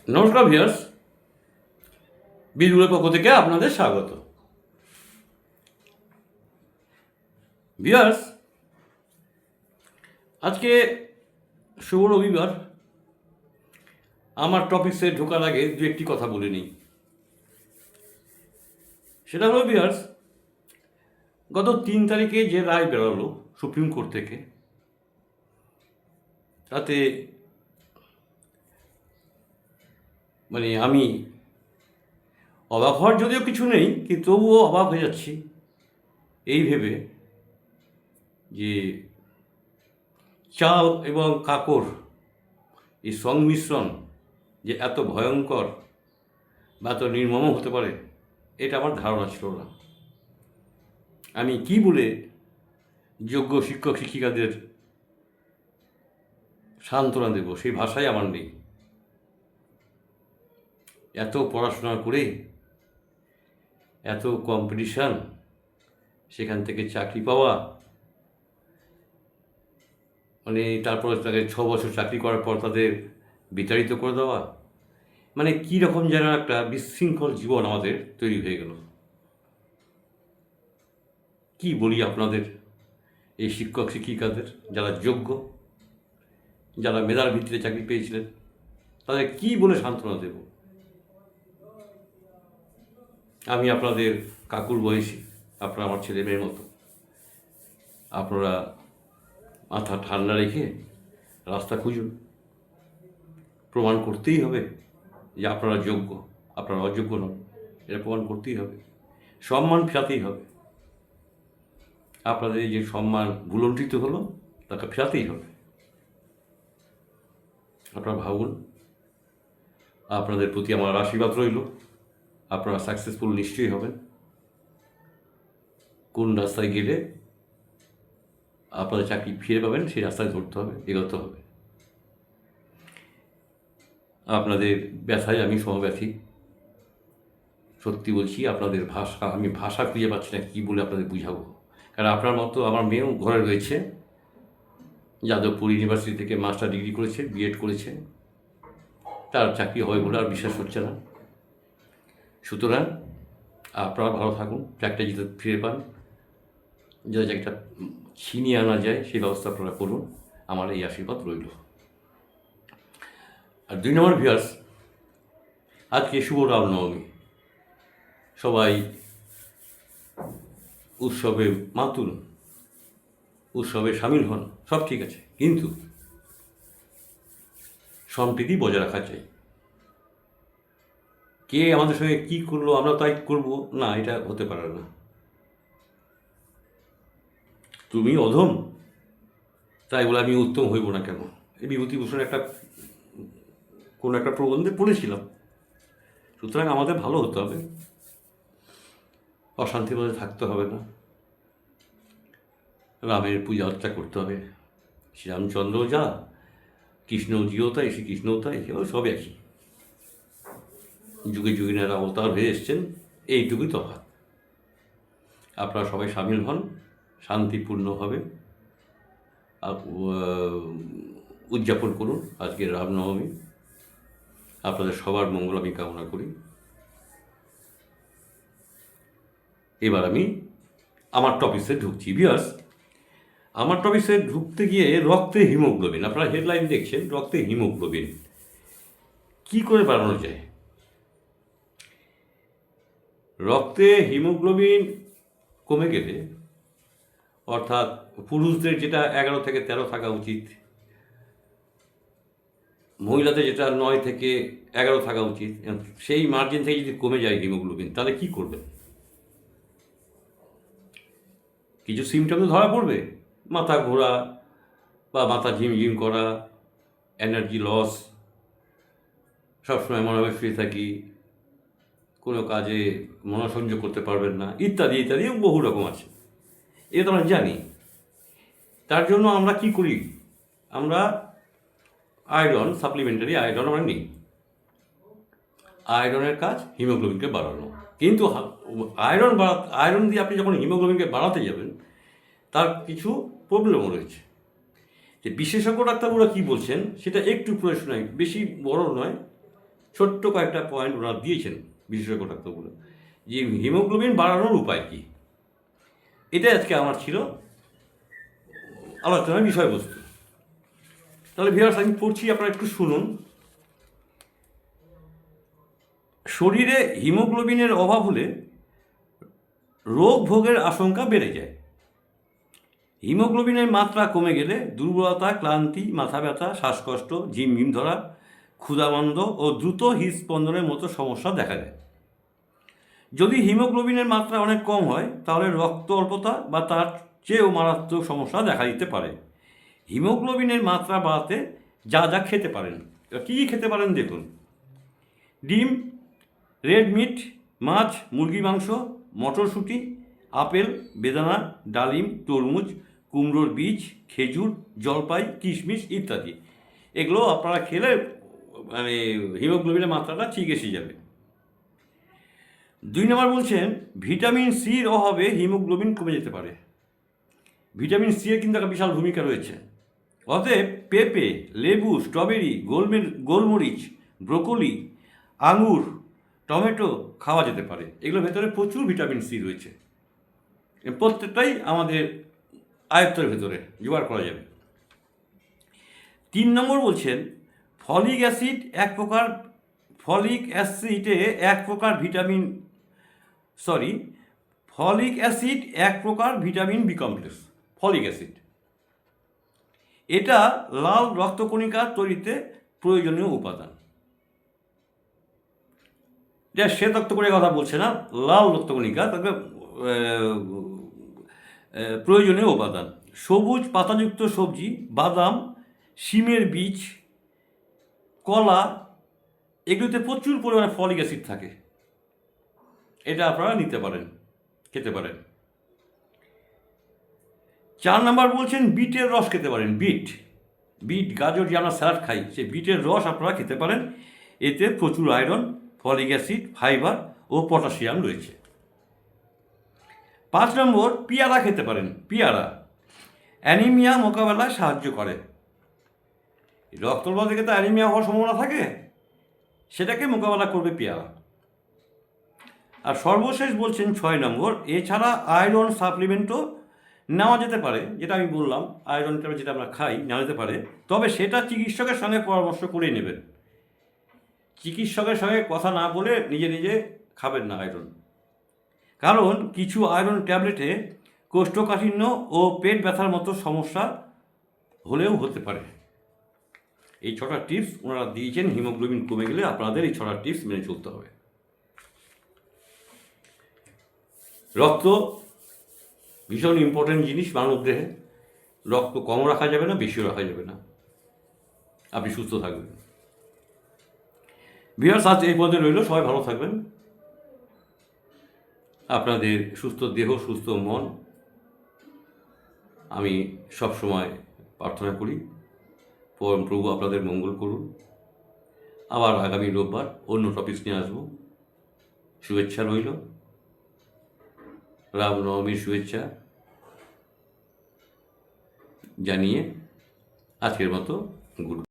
নমস্কার ভিউয়ার্স, বিদুলের পক্ষ থেকে আপনাদের স্বাগত। ভিউয়ার্স, আজকে শুভ রবিবার। আমার টপিক্সে ঢোকার আগে দু একটি কথা বলে নিই। সেটা হলো ভিউয়ার্স, গত 3 তারিখে যে রায় বেরোলো সুপ্রিম কোর্ট থেকে, তাতে আমি অবাক হওয়ার যদিও কিছু নেই, কিন্তু তবুও অবাক হয়ে যাচ্ছি এই ভেবে যে চাল এবং কাকড় এই সংমিশ্রণ যে এত ভয়ঙ্কর বা এত নির্মম হতে পারে, এটা আমার ধারণা ছিল না। আমি কি বলে যোগ্য শিক্ষক শিক্ষিকাদের সান্ত্বনা দেব, সেই ভাষাই আমার নেই। এত পড়াশোনা করে এত কম্পিটিশান, সেখান থেকে চাকরি পাওয়া, তারপরে তাদের 6 বছর চাকরি করার পর তাদের বিতাড়িত করে দেওয়া, কী রকম যেন একটা বিশৃঙ্খল জীবন আমাদের তৈরি হয়ে গেল। কি বলি আপনাদের, এই শিক্ষক শিক্ষিকাদের যারা যোগ্য, যারা মেধার ভিত্তিতে চাকরি পেয়েছিলেন, তাদের কি বলে সান্ত্বনা দেব? আমি আপনাদের কাকুর বয়সী, আপনারা আমার ছেলে মেয়ের মতো। আপনারা মাথা ঠান্ডা রেখে রাস্তা খুঁজুন। প্রমাণ করতেই হবে যে আপনারা যোগ্য, আপনারা অযোগ্য নন, এটা প্রমাণ করতেই হবে। সম্মান ফেরাতেই হবে। আপনাদের এই যে সম্মান ভুলণ্ঠিত হলো, তাকে ফেরাতেই হবে। আপনারা ভাবুন, আপনাদের প্রতি আমার আশীর্বাদ রইল। আপনারা সাকসেসফুল নিশ্চয়ই হবেন। কোন রাস্তায় গেলে আপনাদের চাকরি ফিরে পাবেন, সেই রাস্তায় ধরতে হবে, এগোতে হবে। আপনাদের ব্যথায় আমি সমব্যথী। সত্যি বলছি, আপনাদের আমি ভাষা খুঁজে পাচ্ছি না কী বলে আপনাদের বুঝাবো। কারণ আপনার মতো আমার মেয়েও ঘরে রয়েছে, যাদবপুর ইউনিভার্সিটি থেকে মাস্টার ডিগ্রি করেছে, বিএড করেছে, তার চাকরি হবে বলে আর বিশ্বাস হচ্ছে না। সুতরাং আপনারা ভালো থাকুন, চাকরিটা যাতে ফিরে পান, যাতে চাকরিটা ছিনিয়ে আনা যায় সেই ব্যবস্থা আপনারা করুন। আমার এই আশীর্বাদ রইল। আর 2 নম্বর ভিউয়ার্স, আজকে শুভ রামনবমী। সবাই উৎসবে মাতুন, উৎসবে সামিল হন, সব ঠিক আছে, কিন্তু সম্প্রীতি বজায় রাখা চাই। কে আমাদের সঙ্গে কী করলো আমরা তাই করব না, এটা হতে পারে না। তুমি অধম তাই বলে আমি উত্তম হইব না কেন? এই বিভূতিভূষণ কোনো একটা প্রবন্ধে পড়েছিলাম। সুতরাং আমাদের ভালো হতে হবে, অশান্তির মধ্যে থাকতে হবে না। রামের পূজা অর্চনা করতে হবে। শ্রীরামচন্দ্র যা, কৃষ্ণজিও তাই, শ্রীকৃষ্ণও তাই, সব একই। যুগে যুগিনারা অবতার হয়ে এসছেন, এইটুকুই তফাৎ। আপনারা সবাই সামিল হন, শান্তিপূর্ণভাবে উদযাপন করুন আজকের রামনবমী। আপনাদের সবার মঙ্গল আমি কামনা করি। এবার আমি আমার টপিক্সে ঢুকছি। ভিউয়ার্স, আমার টপিক্সে ঢুকতে গিয়ে রক্তে হিমোগ্লোবিন, আপনারা হেডলাইন দেখছেন, রক্তে হিমোগ্লোবিন কী করে বাড়ানো যায়? রক্তে হিমোগ্লোবিন কমে গেলে, অর্থাৎ পুরুষদের যেটা 11 থেকে 13 থাকা উচিত, মহিলাদের যেটা 9 থেকে 11 থাকা উচিত, সেই মার্জিন থেকে যদি কমে যায় হিমোগ্লোবিন, তাহলে কী করবেন? কিছু সিমটম তো ধরা পড়বে, মাথা ঘোরা বা মাথা ঝিমঝিম করা, এনার্জি লস, সবসময় মনে হবে শুয়ে থাকি, কোনো কাজে মনোসংযোগ করতে পারবেন না, ইত্যাদি ইত্যাদি বহু রকম আছে। এটা তো আমরা জানি। তার জন্য আমরা কি করি? আমরা আয়রন, সাপ্লিমেন্টারি আয়রন আমরা নিই। আয়রনের কাজ হিমোগ্লোবিনকে বাড়ানো। কিন্তু আয়রন দিয়ে আপনি যখন হিমোগ্লোবিনকে বাড়াতে যাবেন, তার কিছু প্রবলেমও রয়েছে। যে বিশেষজ্ঞ ডাক্তারবাবুরা কী বলছেন সেটা একটু পড়ে শোনাই, বেশি বড় নয়, ছোট্ট কয়েকটা পয়েন্ট ওনারা দিয়েছেন বিশেষজ্ঞ ডাক্তারগুলো, যে হিমোগ্লোবিন বাড়ানোর উপায় কী। এটাই আজকে আমার ছিল আলোচনার বিষয়বস্তু। তাহলে ভিউয়ার্স আমি পড়ছি, আপনারা একটু শুনুন। শরীরে হিমোগ্লোবিনের অভাব হলে রোগ ভোগের আশঙ্কা বেড়ে যায়। হিমোগ্লোবিনের মাত্রা কমে গেলে দুর্বলতা, ক্লান্তি, মাথা ব্যথা, শ্বাসকষ্ট, ঝিমঝিম ধরা, ক্ষুধাবন্ধ ও দ্রুত হৃদস্পন্দনের মতো সমস্যা দেখা দেয়। যদি হিমোগ্লোবিনের মাত্রা অনেক কম হয় তাহলে রক্ত অল্পতা বা তার চেয়েও মারাত্মক সমস্যা দেখা দিতে পারে। হিমোগ্লোবিনের মাত্রা বাড়াতে যা যা খেতে পারেন, কী কী খেতে পারেন দেখুন। ডিম, রেড মিট, মাছ, মুরগি মাংস, মটরশুঁটি, আপেল, বেদানা, ডালিম, তরমুজ, কুমড়োর বীজ, খেজুর, জলপাই, কিশমিশ ইত্যাদি। এগুলো আপনারা খেলে মানে হিমোগ্লোবিনের মাত্রাটা ঠিক এসে যাবে। 2 নম্বর বলছেন ভিটামিন সির অভাবে হিমোগ্লোবিন কমে যেতে পারে। ভিটামিন সি এর কিন্তু একটা বিশাল ভূমিকা রয়েছে। অতএব পেঁপে, লেবু, স্ট্রবেরি, গোলমরিচ, ব্রোকলি, আঙুর, টমেটো খাওয়া যেতে পারে। এগুলোর ভেতরে প্রচুর ভিটামিন সি রয়েছে। প্রত্যেকটাই আমাদের আয়ত্তের ভেতরে জোগাড় করা যাবে। 3 নম্বর বলছেন ফলিক অ্যাসিডে এক প্রকার vitamin B complex. Folic acid এটা লাল রক্তকণিকা তৈরিতে প্রয়োজনীয় উপাদান। এটা শ্বেত রক্তকণিকার কথা বলছে না, লাল রক্তকণিকা তবে প্রয়োজনীয় উপাদান। সবুজ পাতাযুক্ত সবজি, বাদাম, শিমের বীজ, কলা, এগুলোতে প্রচুর পরিমাণে ফলিক অ্যাসিড থাকে। এটা আপনারা নিতে পারেন, খেতে পারেন। 4 নম্বর বলছেন বিটের রস খেতে পারেন। বিট গাজর যে আমরা স্যালাড খাই, সেই বিটের রস আপনারা খেতে পারেন। এতে প্রচুর আয়রন, ফলিক অ্যাসিড, ফাইবার ও পটাশিয়াম রয়েছে। 5 নম্বর পেয়ারা খেতে পারেন। পেয়ারা অ্যানিমিয়া মোকাবেলায় সাহায্য করে। রক্তপ্রবাহ থেকে তো অ্যানিমিয়া হওয়ার সম্ভাবনা থাকে, সেটাকে মোকাবেলা করবে পেয়ারা। আর সর্বশেষ বলছেন 6 নম্বর এছাড়া আয়রন সাপ্লিমেন্টও নেওয়া যেতে পারে। যেটা আমি বললাম, আয়রন ট্যাবলেট যেটা আমরা খাই নেওয়া যেতে পারে, তবে সেটা চিকিৎসকের সঙ্গে পরামর্শ করে নেবেন। চিকিৎসকের সঙ্গে কথা না বলে নিজে নিজে খাবেন না আয়রন, কারণ কিছু আয়রন ট্যাবলেটে কোষ্ঠকাঠিন্য ও পেট ব্যথার মতো সমস্যা হলেও হতে পারে। এই 6টা টিপস ওনারা দিয়েছেন। হিমোগ্লোবিন কমে গেলে আপনাদের এই 6টা টিপস মেনে চলতে হবে। রক্ত ভীষণ ইম্পর্টেন্ট জিনিস মানব দেহে। রক্ত কম রাখা যাবে না, বেশিও রাখা যাবে না। আপনি সুস্থ থাকবেন। ভিউয়ার্স আজ এই পর্যন্ত রইল। সবাই ভালো থাকবেন। আপনাদের সুস্থ দেহ, সুস্থ মন আমি সবসময় প্রার্থনা করি। পরম প্রভু আপনাদের মঙ্গল করুন। আবার আগামী রোববার অন্য টপিক নিয়ে আসবো। শুভেচ্ছা রইল, রামনবমীর শুভেচ্ছা জানিয়ে আজকের মতো গুড।